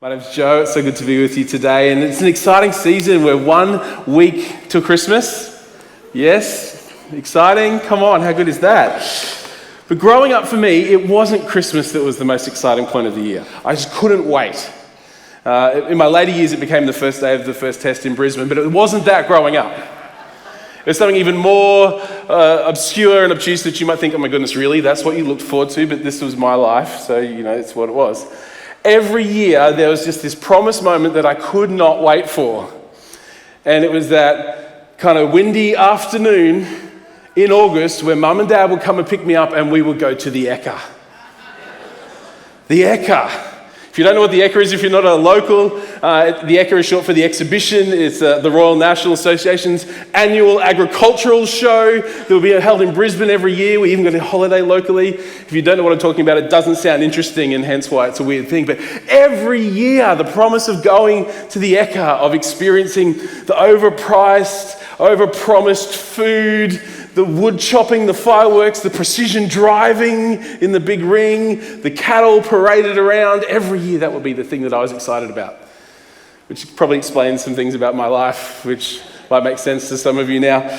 My name's Joe. It's so good to be with you today. And it's an exciting season. We're 1 week till Christmas. Yes, exciting. Come on, how good is that? But growing up for me, it wasn't Christmas that was the most exciting point of the year. I just couldn't wait. In my later years, it became the first day of the first test in Brisbane, but it wasn't that growing up. It was something even more obscure and obtuse that you might think, oh my goodness, really? That's what you looked forward to? But this was my life, so it's what it was. Every year, there was just this promised moment that I could not wait for. And it was that kind of windy afternoon in August where Mum and Dad would come and pick me up and we would go to the Ekka. The Ekka. If you don't know what the Ekka is, if you're not a local, the Ekka is short for the exhibition. It's the Royal National Association's annual agricultural show that will be held in Brisbane every year. We even go to holiday locally. If you don't know what I'm talking about, it doesn't sound interesting and hence why it's a weird thing. But every year, the promise of going to the Ekka, of experiencing the overpriced, overpromised food, the wood chopping, the fireworks, the precision driving in the big ring, the cattle paraded around. Every year that would be the thing that I was excited about, which probably explains some things about my life, which might make sense to some of you now.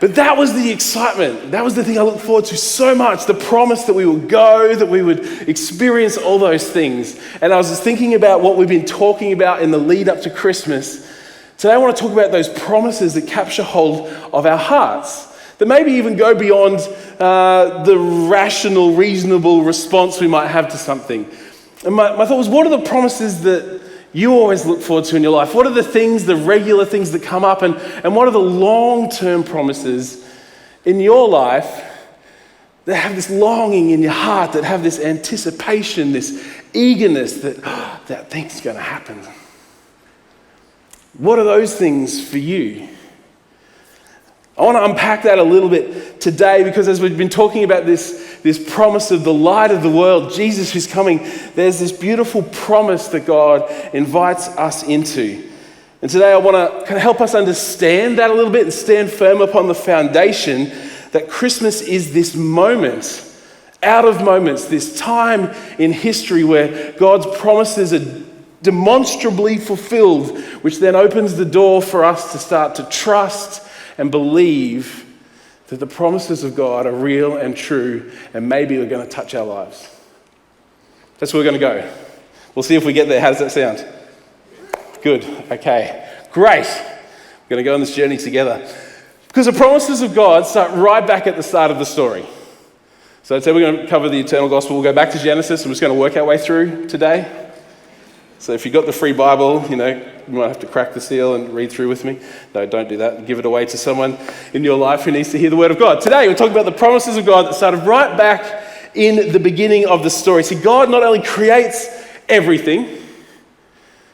But that was the excitement. That was the thing I looked forward to so much, the promise that we would go, that we would experience all those things. And I was just thinking about what we've been talking about in the lead up to Christmas. Today I want to talk about those promises that capture hold of our hearts, that maybe even go beyond the rational, reasonable response we might have to something. And my thought was, what are the promises that you always look forward to in your life? What are the things, the regular things that come up? And what are the long-term promises in your life that have this longing in your heart, that have this anticipation, this eagerness that that thing's going to happen? What are those things for you? I want to unpack that a little bit today because as we've been talking about this promise of the light of the world, Jesus who's coming, there's this beautiful promise that God invites us into. And today I want to kind of help us understand that a little bit and stand firm upon the foundation that Christmas is this moment, out of moments, this time in history where God's promises are demonstrably fulfilled, which then opens the door for us to start to trust and believe that the promises of God are real and true, and maybe we're going to touch our lives. That's where we're going to go. We'll see if we get there. How does that sound? Good. Okay. Great. We're going to go on this journey together. Because the promises of God start right back at the start of the story. So I'd say we're going to cover the eternal gospel. We'll go back to Genesis, and we're just going to work our way through today. So if you've got the free Bible, you might have to crack the seal and read through with me. No, don't do that. Give it away to someone in your life who needs to hear the word of God. Today, we're talking about the promises of God that started right back in the beginning of the story. See, God not only creates everything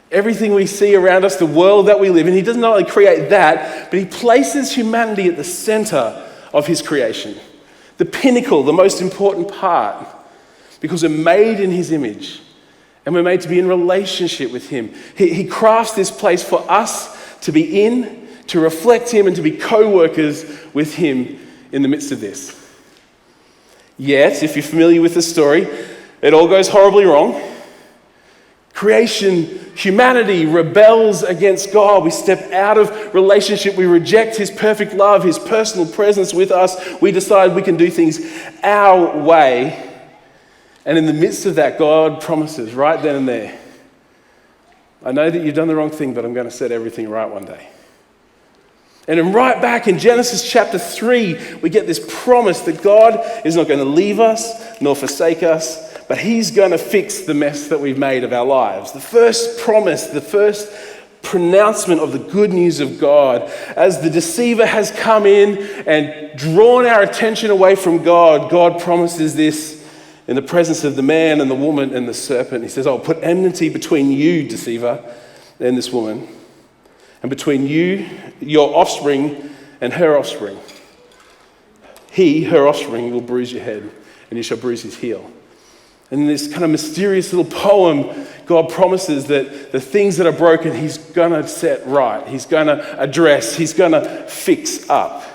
we see around us, the world that we live in, he doesn't not only create that, but he places humanity at the center of his creation. The pinnacle, the most important part, because we're made in his image. And we're made to be in relationship with him. He crafts this place for us to be in, to reflect him, and to be co-workers with him in the midst of this. Yet, if you're familiar with the story, it all goes horribly wrong. Creation, humanity rebels against God. We step out of relationship. We reject his perfect love, his personal presence with us. We decide we can do things our way. And in the midst of that, God promises right then and there, I know that you've done the wrong thing, but I'm going to set everything right one day. And then right back in Genesis chapter 3, we get this promise that God is not going to leave us nor forsake us, but he's going to fix the mess that we've made of our lives. The first promise, the first pronouncement of the good news of God, as the deceiver has come in and drawn our attention away from God, God promises this in the presence of the man and the woman and the serpent. He says, I'll put enmity between you, deceiver, and this woman, and between you, your offspring, and her offspring. He, her offspring, will bruise your head, and you shall bruise his heel. And in this kind of mysterious little poem, God promises that the things that are broken, he's going to set right. He's going to address. He's going to fix up.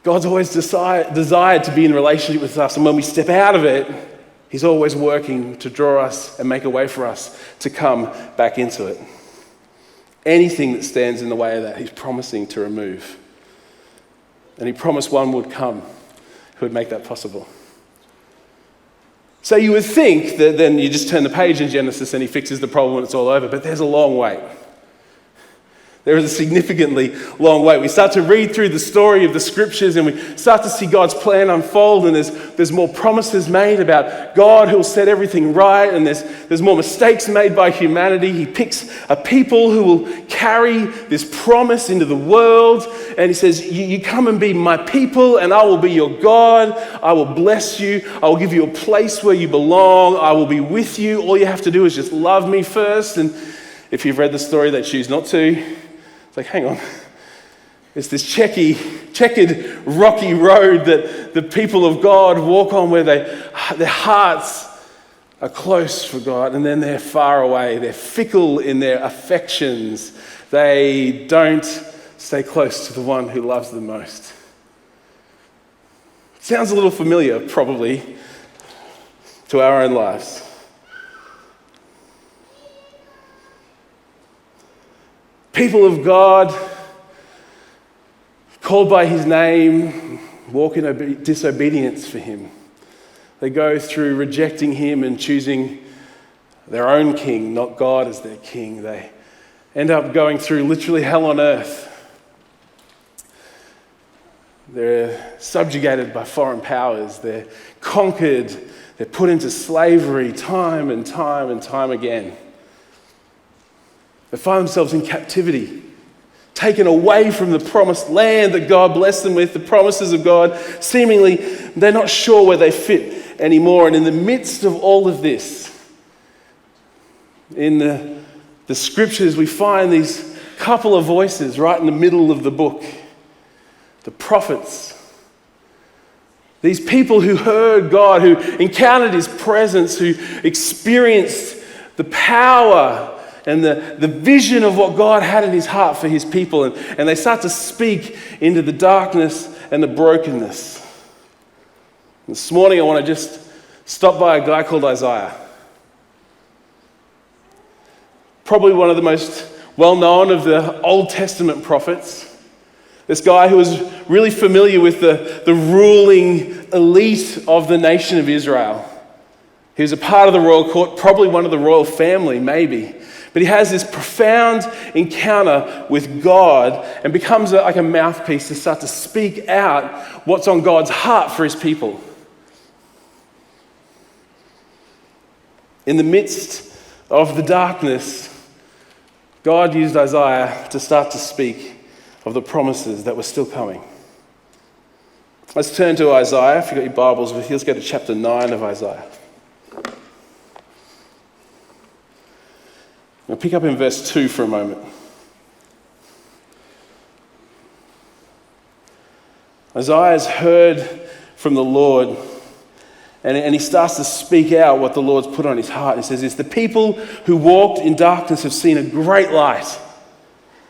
God's always desired to be in relationship with us, and when we step out of it, he's always working to draw us and make a way for us to come back into it. Anything that stands in the way of that, he's promising to remove. And he promised one would come who would make that possible. So you would think that then you just turn the page in Genesis and he fixes the problem and it's all over, but there's a long wait. There is a significantly long wait. We start to read through the story of the scriptures and we start to see God's plan unfold, and there's more promises made about God who will set everything right, and there's more mistakes made by humanity. He picks a people who will carry this promise into the world, and he says, you come and be my people and I will be your God. I will bless you. I will give you a place where you belong. I will be with you. All you have to do is just love me first. And if you've read the story, they choose not to. It's like, hang on. It's this checkered, rocky road that the people of God walk on, where their hearts are close for God, and then they're far away. They're fickle in their affections. They don't stay close to the one who loves them most. Sounds a little familiar, probably, to our own lives. People of God, called by his name, walk in disobedience for him. They go through rejecting him and choosing their own king, not God as their king. They end up going through literally hell on earth. They're subjugated by foreign powers. They're conquered. They're put into slavery time and time and time again. They find themselves in captivity, taken away from the promised land that God blessed them with, the promises of God. Seemingly, they're not sure where they fit anymore. And in the midst of all of this, in the scriptures, we find these couple of voices right in the middle of the book. The prophets. These people who heard God, who encountered his presence, who experienced the power and the vision of what God had in his heart for his people. And they start to speak into the darkness and the brokenness. This morning I want to just stop by a guy called Isaiah. Probably one of the most well-known of the Old Testament prophets. This guy who was really familiar with the ruling elite of the nation of Israel. He was a part of the royal court, probably one of the royal family, maybe. But he has this profound encounter with God and becomes like a mouthpiece to start to speak out what's on God's heart for his people. In the midst of the darkness, God used Isaiah to start to speak of the promises that were still coming. Let's turn to Isaiah. If you've got your Bibles with you, let's go to chapter 9 of Isaiah. We'll pick up in verse 2 for a moment. Isaiah has heard from the Lord, and he starts to speak out what the Lord's put on his heart. He says, "It's the people who walked in darkness have seen a great light.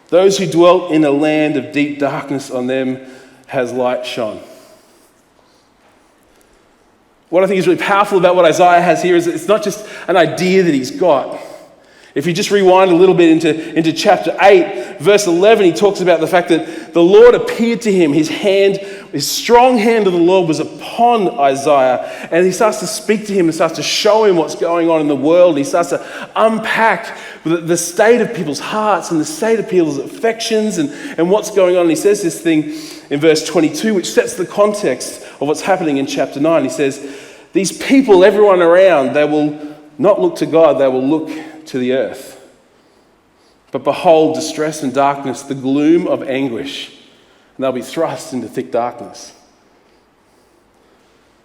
Those who dwelt in a land of deep darkness, on them has light shone." What I think is really powerful about what Isaiah has here is that it's not just an idea that he's got. If you just rewind a little bit into chapter 8, verse 11, he talks about the fact that the Lord appeared to him. His strong hand of the Lord was upon Isaiah. And he starts to speak to him and starts to show him what's going on in the world. He starts to unpack the state of people's hearts and the state of people's affections and what's going on. And he says this thing in verse 22, which sets the context of what's happening in chapter 9. He says, "These people, everyone around, they will not look to God, they will look to the earth. But behold, distress and darkness, the gloom of anguish, and they'll be thrust into thick darkness."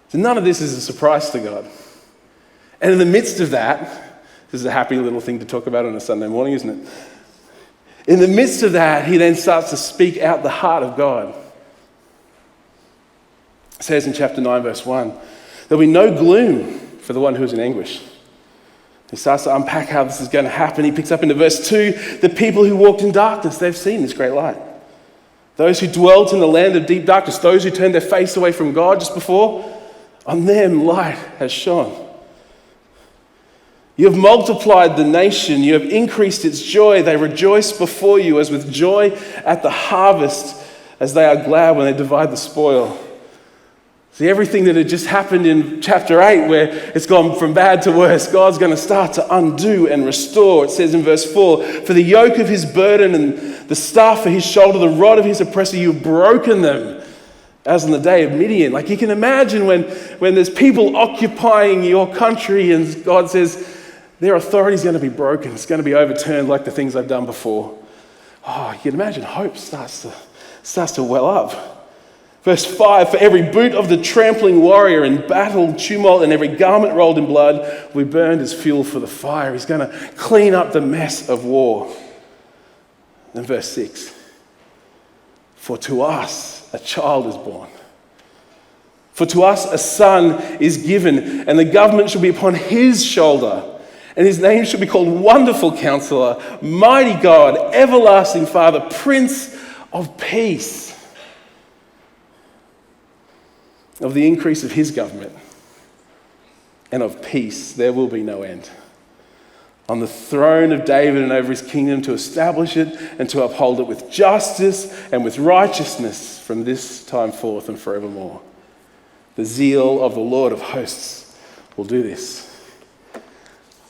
So none of this is a surprise to God. And in the midst of that, this is a happy little thing to talk about on a Sunday morning, isn't it? In the midst of that, he then starts to speak out the heart of God. It says in chapter 9, verse 1, "There'll be no gloom for the one who is in anguish." He starts to unpack how this is going to happen. He picks up into verse 2, "The people who walked in darkness, they've seen this great light." Those who dwelt in the land of deep darkness, those who turned their face away from God just before, on them light has shone. You have multiplied the nation, you have increased its joy. They rejoice before you as with joy at the harvest, as they are glad when they divide the spoil. See, everything that had just happened in chapter 8, where it's gone from bad to worse, God's going to start to undo and restore. It says in verse 4, for the yoke of his burden and the staff for his shoulder, the rod of his oppressor, you've broken them, as on the day of Midian. Like you can imagine when there's people occupying your country and God says, their authority is going to be broken. It's going to be overturned like the things I've done before. Oh, you can imagine hope starts to well up. Verse 5, for every boot of the trampling warrior in battle tumult and every garment rolled in blood will be burned as fuel for the fire. He's going to clean up the mess of war. Then verse 6, for to us a child is born. For to us a son is given, and the government shall be upon his shoulder. And his name shall be called Wonderful Counselor, Mighty God, Everlasting Father, Prince of Peace. Of the increase of his government and of peace, there will be no end. On the throne of David and over his kingdom, to establish it and to uphold it with justice and with righteousness from this time forth and forevermore. The zeal of the Lord of hosts will do this.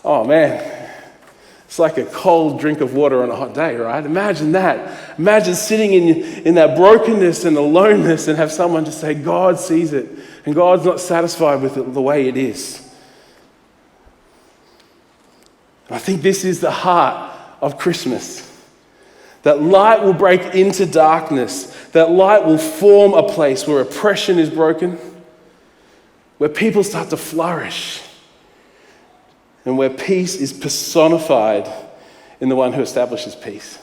Oh man, it's like a cold drink of water on a hot day, right? Imagine that. Imagine sitting in that brokenness and aloneness and have someone just say, God sees it, and God's not satisfied with it the way it is. I think this is the heart of Christmas. That light will break into darkness. That light will form a place where oppression is broken, where people start to flourish, and where peace is personified in the one who establishes peace.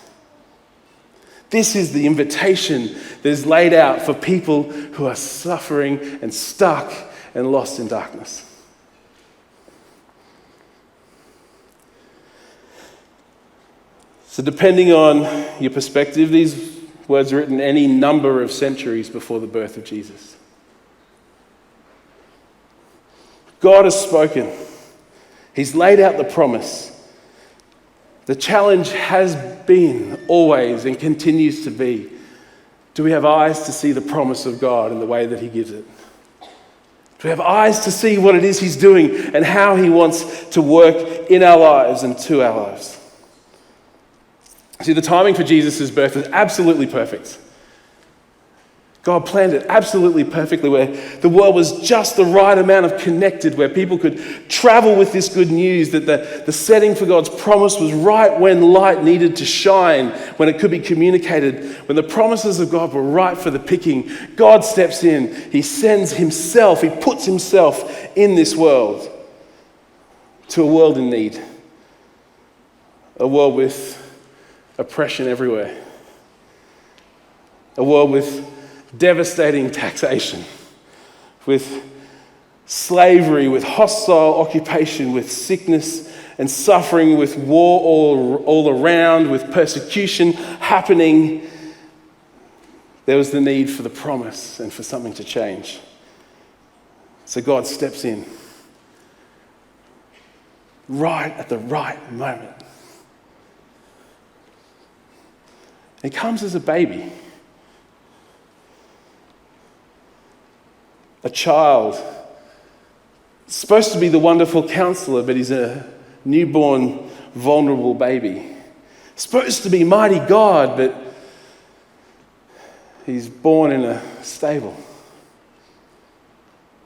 This is the invitation that is laid out for people who are suffering and stuck and lost in darkness. So depending on your perspective, these words are written any number of centuries before the birth of Jesus. God has spoken. He's laid out the promise. The challenge has been, always, and continues to be, do we have eyes to see the promise of God in the way that he gives it? Do we have eyes to see what it is he's doing and how he wants to work in our lives and to our lives? See, the timing for Jesus' birth is absolutely perfect. God planned it absolutely perfectly, where the world was just the right amount of connected, where people could travel with this good news, that the setting for God's promise was right when light needed to shine, when it could be communicated, when the promises of God were right for the picking. God steps in, he sends himself, he puts himself in this world, to a world in need, a world with oppression everywhere, a world with devastating taxation, with slavery, with hostile occupation, with sickness and suffering, with war all around, with persecution happening. There was the need for the promise and for something to change. So God steps in right at the right moment. He comes as a baby. A child, supposed to be the wonderful counselor, but he's a newborn, vulnerable baby. Supposed to be mighty God, but he's born in a stable.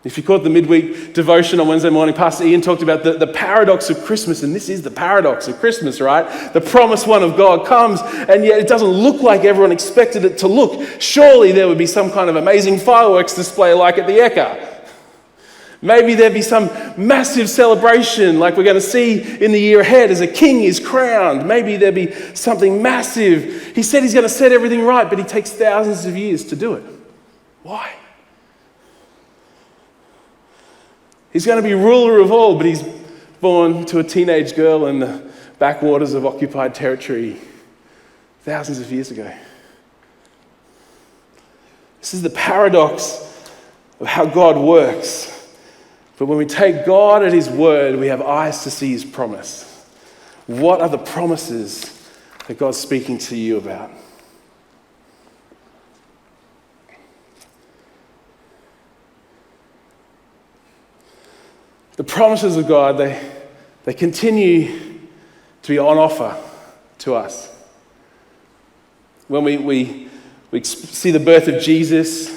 If you caught the midweek devotion on Wednesday morning, Pastor Ian talked about the paradox of Christmas, and this is the paradox of Christmas, right? The promised one of God comes, and yet it doesn't look like everyone expected it to look. Surely there would be some kind of amazing fireworks display like at the Ekka. Maybe there'd be some massive celebration like we're going to see in the year ahead as a king is crowned. Maybe there'd be something massive. He said he's going to set everything right, but he takes thousands of years to do it. Why? He's going to be ruler of all, but he's born to a teenage girl in the backwaters of occupied territory thousands of years ago. This is the paradox of how God works. But when we take God at his word, we have eyes to see his promise. What are the promises that God's speaking to you about? The promises of God, they continue to be on offer to us. When we see the birth of Jesus,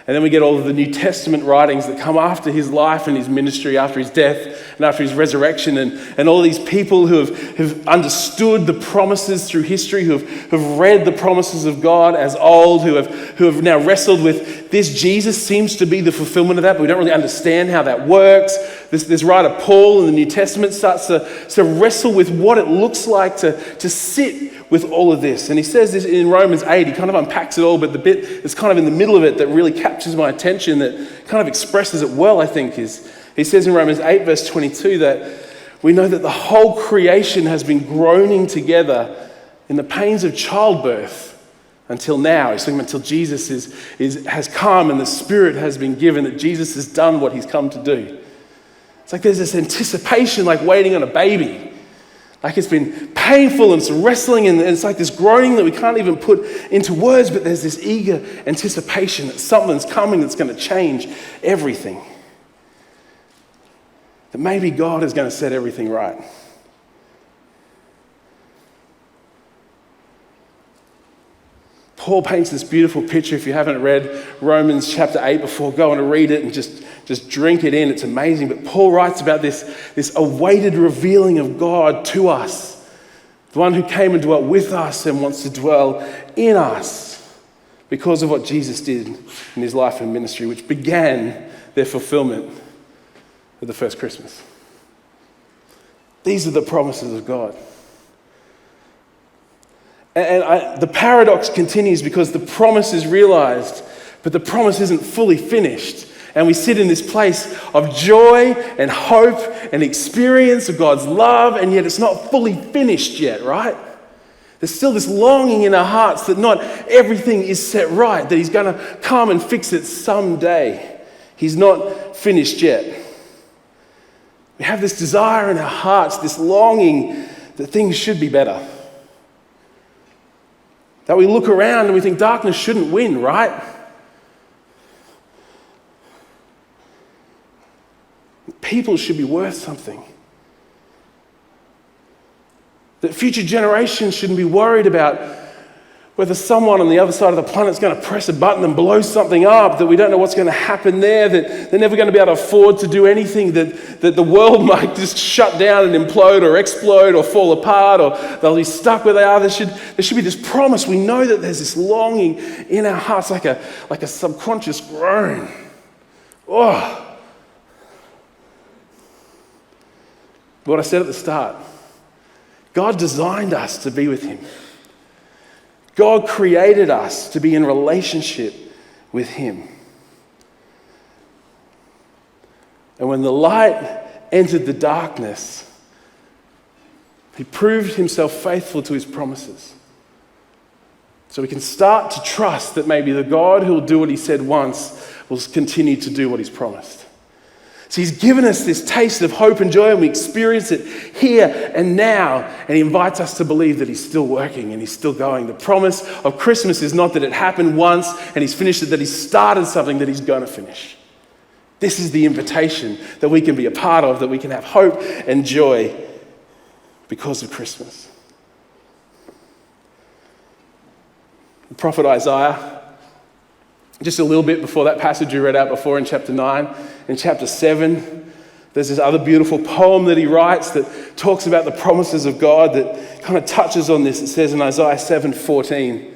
and then we get all of the New Testament writings that come after his life and his ministry, after his death and after his resurrection, and all these people who have understood the promises through history, who have read the promises of God as old, who have now wrestled with this Jesus seems to be the fulfillment of that, but we don't really understand how that works. This writer Paul in the New Testament starts to wrestle with what it looks like to sit with all of this. And he says this in Romans 8, he kind of unpacks it all, but the bit that's kind of in the middle of it that really captures my attention, that kind of expresses it well, I think, is he says in Romans 8 verse 22 that we know that the whole creation has been groaning together in the pains of childbirth until now. He's talking about until Jesus has come and the Spirit has been given, that Jesus has done what he's come to do. It's like there's this anticipation like waiting on a baby. Like it's been painful and it's wrestling and it's like this groaning that we can't even put into words, but there's this eager anticipation that something's coming that's going to change everything. That maybe God is going to set everything right. Paul paints this beautiful picture. If you haven't read Romans chapter 8 before, go and read it and just drink it in. It's amazing. But Paul writes about this awaited revealing of God to us. The one who came and dwelt with us and wants to dwell in us because of what Jesus did in his life and ministry, which began their fulfillment of the first Christmas. These are the promises of God. And the paradox continues because the promise is realized, but the promise isn't fully finished. And we sit in this place of joy and hope and experience of God's love, and yet it's not fully finished yet, right? There's still this longing in our hearts that not everything is set right, that he's going to come and fix it someday. He's not finished yet. We have this desire in our hearts, this longing that things should be better. That we look around and we think darkness shouldn't win, right? People should be worth something. That future generations shouldn't be worried about whether someone on the other side of the planet is going to press a button and blow something up, that we don't know what's going to happen there, that they're never going to be able to afford to do anything, that the world might just shut down and implode or explode or fall apart, or they'll be stuck where they are. There should be this promise. We know that there's this longing in our hearts, like a subconscious groan. Oh. What I said at the start, God designed us to be with him. God created us to be in relationship with him. And when the light entered the darkness, he proved himself faithful to his promises. So we can start to trust that maybe the God who will do what he said once will continue to do what he's promised. So he's given us this taste of hope and joy, and we experience it here and now, and he invites us to believe that he's still working and he's still going. The promise of Christmas is not that it happened once and he's finished it, that he started something that he's going to finish. This is the invitation that we can be a part of, that we can have hope and joy because of Christmas. The prophet Isaiah, just a little bit before that passage we read out before in chapter 9, in chapter 7, there's this other beautiful poem that he writes that talks about the promises of God that kind of touches on this. It says in Isaiah 7:14, it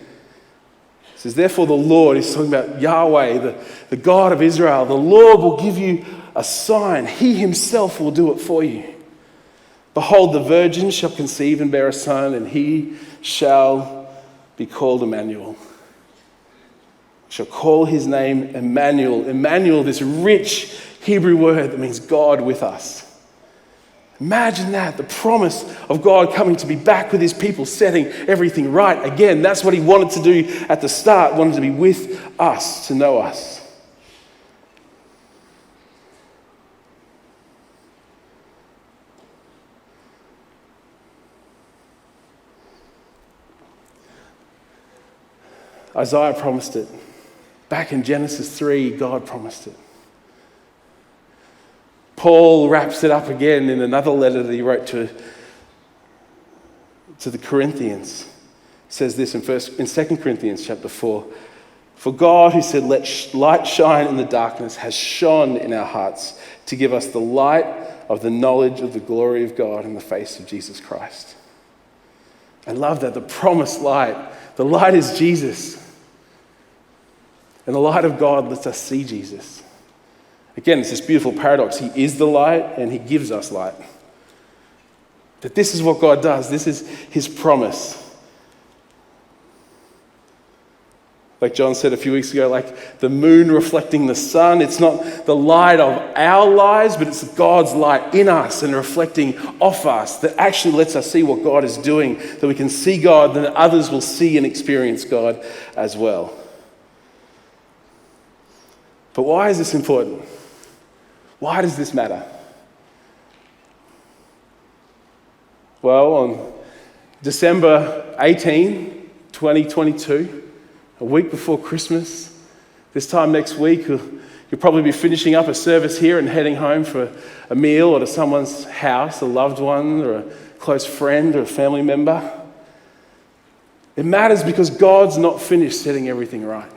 says, therefore the Lord, he's talking about Yahweh, the God of Israel, the Lord will give you a sign. He himself will do it for you. Behold, the virgin shall conceive and bear a son, and he shall be called Emmanuel. Shall call his name Emmanuel. Emmanuel, this rich Hebrew word that means God with us. Imagine that, the promise of God coming to be back with his people, setting everything right again. That's what he wanted to do at the start, wanted to be with us, to know us. Isaiah promised it. Back in Genesis 3, God promised it. Paul wraps it up again in another letter that he wrote to the Corinthians. He says this in 2 Corinthians chapter 4. For God, who said, let light shine in the darkness, has shone in our hearts to give us the light of the knowledge of the glory of God in the face of Jesus Christ. I love that, the promised light. The light is Jesus. And the light of God lets us see Jesus. Again, it's this beautiful paradox. He is the light and he gives us light. That this is what God does. This is his promise. Like John said a few weeks ago, like the moon reflecting the sun. It's not the light of our lives, but it's God's light in us and reflecting off us that actually lets us see what God is doing, that we can see God, then others will see and experience God as well. But why is this important? Why does this matter? Well, on December 18, 2022, a week before Christmas, this time next week, you'll probably be finishing up a service here and heading home for a meal or to someone's house, a loved one or a close friend or a family member. It matters because God's not finished setting everything right.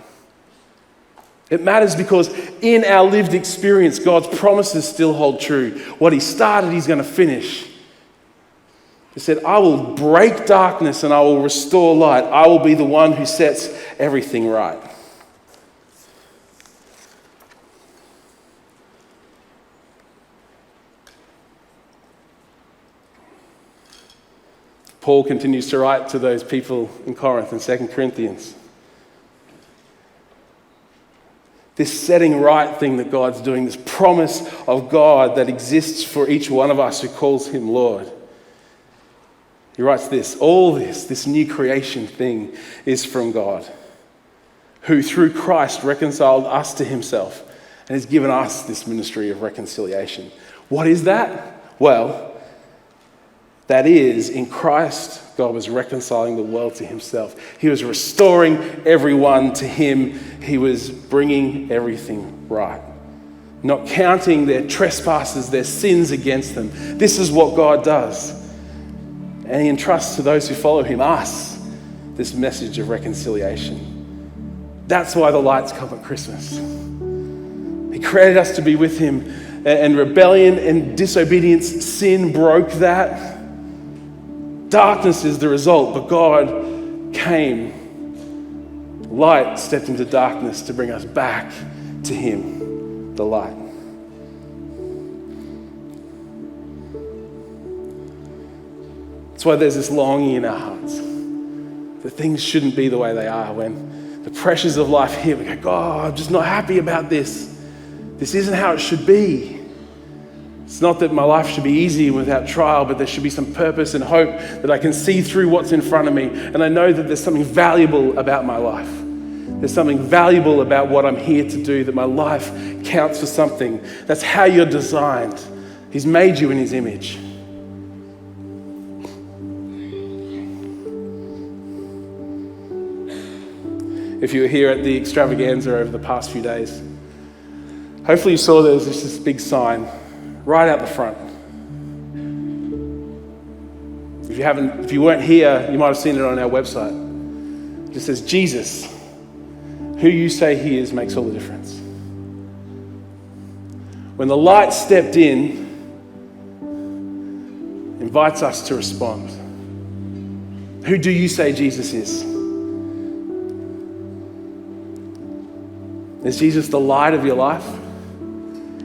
It matters because in our lived experience, God's promises still hold true. What he started, he's going to finish. He said, I will break darkness and I will restore light. I will be the one who sets everything right. Paul continues to write to those people in Corinth in 2 Corinthians. This setting right thing that God's doing, this promise of God that exists for each one of us who calls him Lord. He writes this, all this new creation thing is from God, who through Christ reconciled us to himself and has given us this ministry of reconciliation. What is that? Well, that is, in Christ, God was reconciling the world to himself. He was restoring everyone to him. He was bringing everything right. Not counting their trespasses, their sins against them. This is what God does. And he entrusts to those who follow him, us, this message of reconciliation. That's why the lights come at Christmas. He created us to be with him, and rebellion and disobedience, sin broke that. Darkness is the result, but God came. Light stepped into darkness to bring us back to him, the light. That's why there's this longing in our hearts that things shouldn't be the way they are. When the pressures of life hit, we go, God, I'm just not happy about this. This isn't how it should be. It's not that my life should be easy without trial, but there should be some purpose and hope that I can see through what's in front of me. And I know that there's something valuable about my life. There's something valuable about what I'm here to do, that my life counts for something. That's how you're designed. He's made you in his image. If you were here at the extravaganza over the past few days, hopefully you saw there was this big sign right out the front. If you weren't here, you might have seen it on our website. It just says, Jesus, who you say he is makes all the difference. When the light stepped in, invites us to respond. Who do you say Jesus is? Is Jesus the light of your life?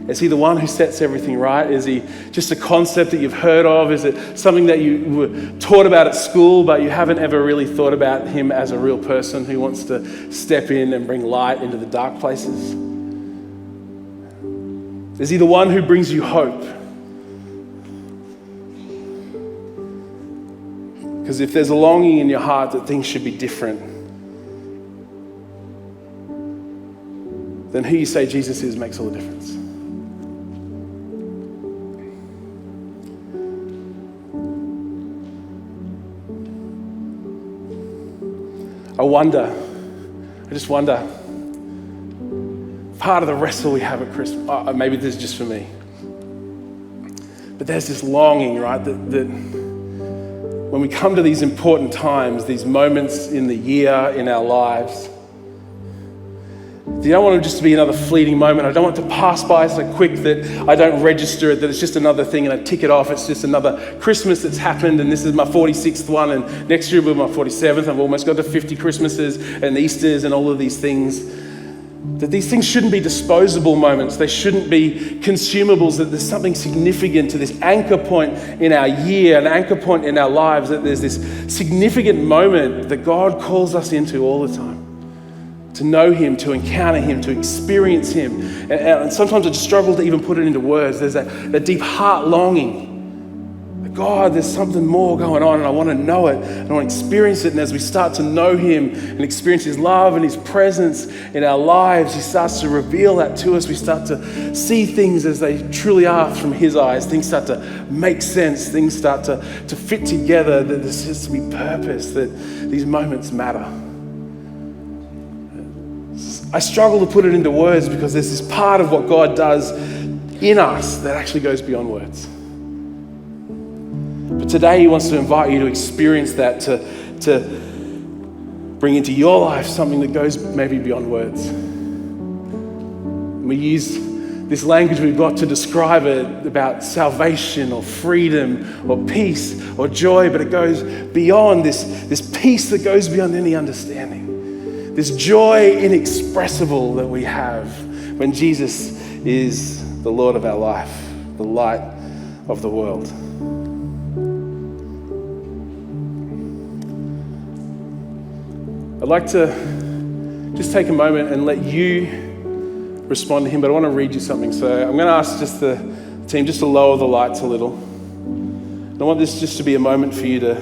Is he the one who sets everything right? Is he just a concept that you've heard of? Is it something that you were taught about at school, but you haven't ever really thought about him as a real person who wants to step in and bring light into the dark places? Is he the one who brings you hope? Because if there's a longing in your heart that things should be different, then who you say Jesus is makes all the difference. I just wonder, part of the wrestle we have at Christmas, maybe this is just for me, but there's this longing, right, that when we come to these important times, these moments in the year, in our lives, you don't want it just to be another fleeting moment. I don't want it to pass by so quick that I don't register it, that it's just another thing and I tick it off. It's just another Christmas that's happened, and this is my 46th one, and next year will be my 47th. I've almost got to 50 Christmases and Easters and all of these things. That these things shouldn't be disposable moments. They shouldn't be consumables, that there's something significant to this anchor point in our year, an anchor point in our lives, that there's this significant moment that God calls us into all the time. To know him, to encounter him, to experience him. And sometimes I just struggle to even put it into words. There's that deep heart longing. God, there's something more going on and I want to know it and I want to experience it. And as we start to know him and experience his love and his presence in our lives, he starts to reveal that to us. We start to see things as they truly are from his eyes. Things start to make sense. Things start to fit together, that there has to be purpose, that these moments matter. I struggle to put it into words because there's this part of what God does in us that actually goes beyond words. But today he wants to invite you to experience that, to bring into your life something that goes maybe beyond words. We use this language we've got to describe it, about salvation or freedom or peace or joy, but it goes beyond this peace that goes beyond any understanding. This joy inexpressible that we have when Jesus is the Lord of our life, the light of the world. I'd like to just take a moment and let you respond to him, but I want to read you something. So I'm going to ask just the team just to lower the lights a little. And I want this just to be a moment for you to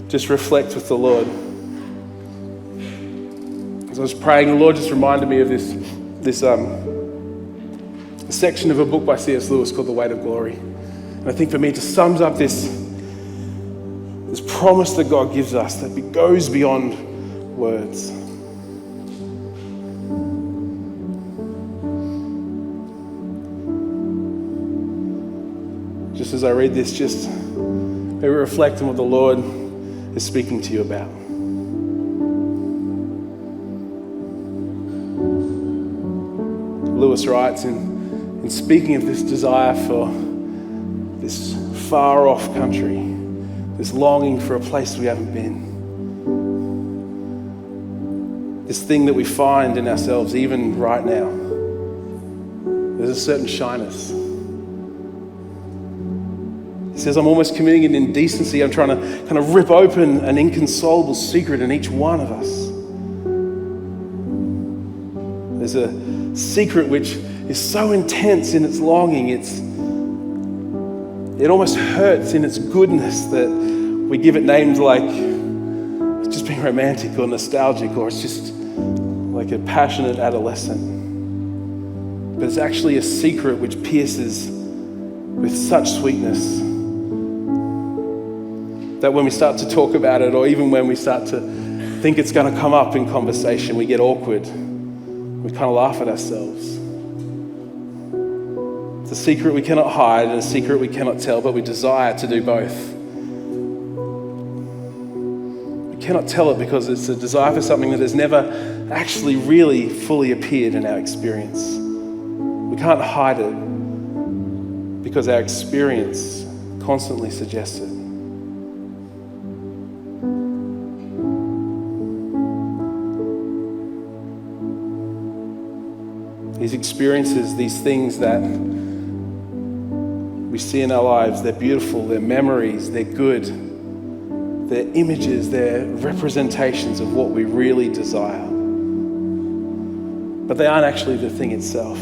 just reflect with the Lord. As I was praying, the Lord just reminded me of this section of a book by C.S. Lewis called The Weight of Glory. And I think for me it just sums up this promise that God gives us that goes beyond words. Just as I read this, just maybe reflect on what the Lord is speaking to you about. Lewis writes, in speaking of this desire for this far-off country, this longing for a place we haven't been, this thing that we find in ourselves even right now, there's a certain shyness. He says, I'm almost committing an indecency. I'm trying to kind of rip open an inconsolable secret in each one of us. There's a secret which is so intense in its longing, it almost hurts in its goodness, that we give it names like it's just being romantic or nostalgic, or it's just like a passionate adolescent. But it's actually a secret which pierces with such sweetness that when we start to talk about it, or even when we start to think it's going to come up in conversation, we get awkward. We kind of laugh at ourselves. It's a secret we cannot hide and a secret we cannot tell, but we desire to do both. We cannot tell it because it's a desire for something that has never actually really fully appeared in our experience. We can't hide it because our experience constantly suggests it. These experiences, these things that we see in our lives, they're beautiful, they're memories, they're good, they're images, they're representations of what we really desire. But they aren't actually the thing itself.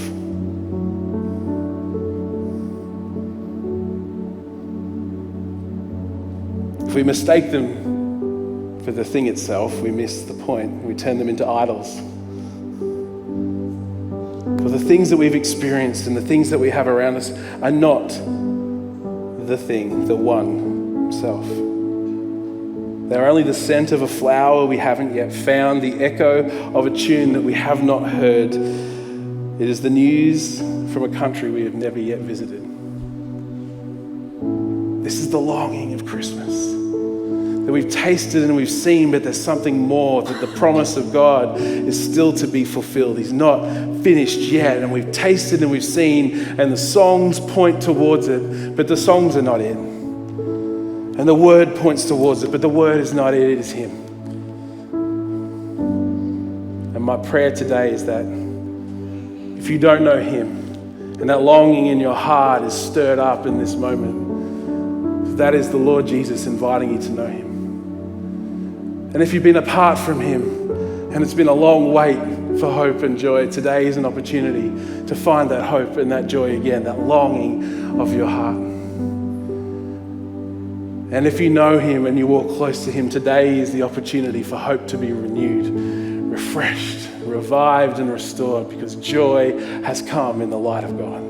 If we mistake them for the thing itself, we miss the point. We turn them into idols. For the things that we've experienced and the things that we have around us are not the thing, the one himself. They're only the scent of a flower we haven't yet found, the echo of a tune that we have not heard. It is the news from a country we have never yet visited. This is the longing of Christmas. That we've tasted and we've seen, but there's something more, that the promise of God is still to be fulfilled. He's not finished yet, and we've tasted and we've seen, and the songs point towards it, but the songs are not it. And the word points towards it, but the word is not it, it is him. And my prayer today is that if you don't know him, and that longing in your heart is stirred up in this moment, that is the Lord Jesus inviting you to know him. And if you've been apart from him, and it's been a long wait for hope and joy, today is an opportunity to find that hope and that joy again, that longing of your heart. And if you know him and you walk close to him, today is the opportunity for hope to be renewed, refreshed, revived and restored, because joy has come in the light of God.